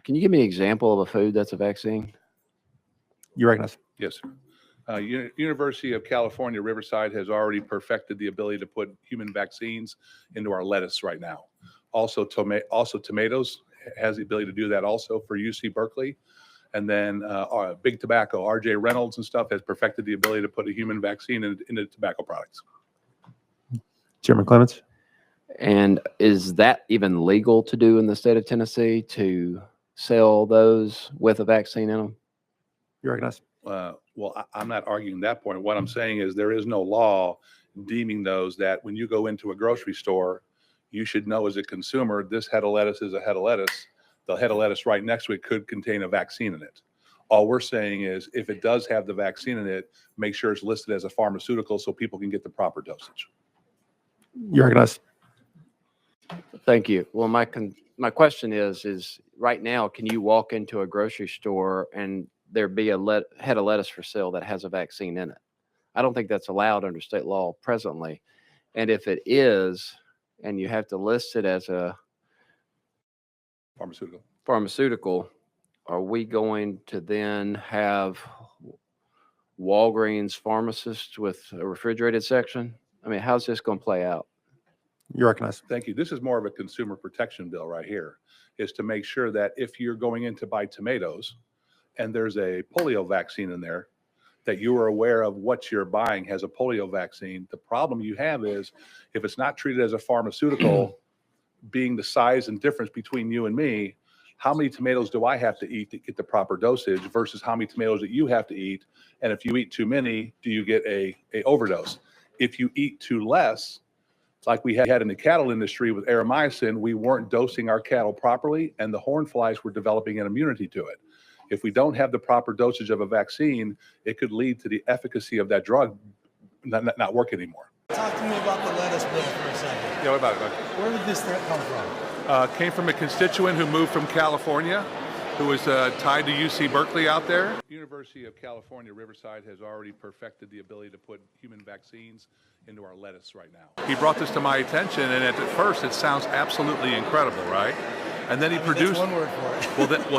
Can you give me an example of a food that's a vaccine? You recognize. Yes, sir. University of California, Riverside has already perfected the ability to put human vaccines into our lettuce right now. Also, tomatoes has the ability to do that also for UC Berkeley. And then Big Tobacco, RJ Reynolds and stuff has perfected the ability to put a human vaccine into tobacco products. Chairman Clements. And is that even legal to do in the state of Tennessee, to sell those with a vaccine in them? You recognize. Well, I'm not arguing that point. What I'm saying is there is no law deeming those that when you go into a grocery store, you should know as a consumer, this head of lettuce is a head of lettuce. The head of lettuce right next to it could contain a vaccine in it. All we're saying is if it does have the vaccine in it, make sure it's listed as a pharmaceutical so people can get the proper dosage. You recognize. Thank you. Well, my question is right now, can you walk into a grocery store and there be a head of lettuce for sale that has a vaccine in it? I don't think that's allowed under state law presently. And if it is, and you have to list it as a pharmaceutical, are we going to then have Walgreens pharmacists with a refrigerated section? I mean, how's this going to play out? You recognize. Thank you. This is more of a consumer protection bill right here, is to make sure that if you're going in to buy tomatoes and there's a polio vaccine in there, that you are aware of what you're buying has a polio vaccine. The problem you have is if it's not treated as a pharmaceutical, being the size and difference between you and me, how many tomatoes do I have to eat to get the proper dosage versus how many tomatoes that you have to eat? And if you eat too many, do you get a overdose? If you eat too less, like we had in the cattle industry with Aeromycin, we weren't dosing our cattle properly and the horn flies were developing an immunity to it. If we don't have the proper dosage of a vaccine, it could lead to the efficacy of that drug not work anymore. Talk to me about the lettuce bill for a second. Yeah, what about it? Where did this threat come from? Came from a constituent who moved from California, who was tied to UC Berkeley out there. University of California, Riverside has already perfected the ability to put human vaccines into our lettuce right now. He brought this to my attention, and at first it sounds absolutely incredible, right? And then he produced. That's one word for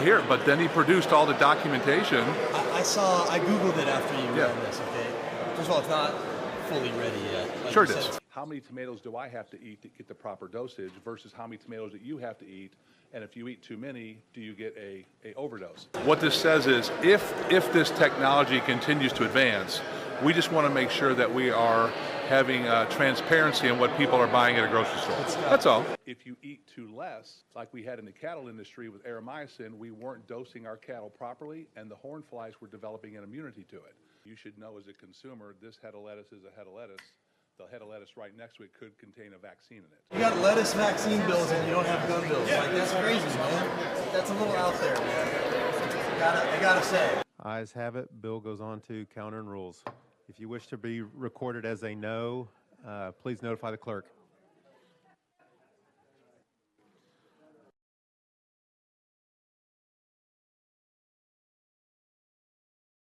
it. But then he produced all the documentation. I Googled it after you ran this, okay? First of all, it's not fully ready yet. Like Sure it is. How many tomatoes do I have to eat to get the proper dosage versus how many tomatoes that you have to eat? And if you eat too many, do you get a overdose? What this says is if this technology continues to advance, we just want to make sure that we are having transparency in what people are buying at a grocery store. That's all. If you eat too less, like we had in the cattle industry with Aeromycin, we weren't dosing our cattle properly and the horn flies were developing an immunity to it. You should know as a consumer, this head of lettuce is a head of lettuce. The head of lettuce right next to it could contain a vaccine in it. You got lettuce vaccine bills and you don't have gun bills. Like, that's crazy, man. That's a little out there, man. I gotta say. Ayes have it. Bill goes on to counter and rules. If you wish to be recorded as a no, please notify the clerk.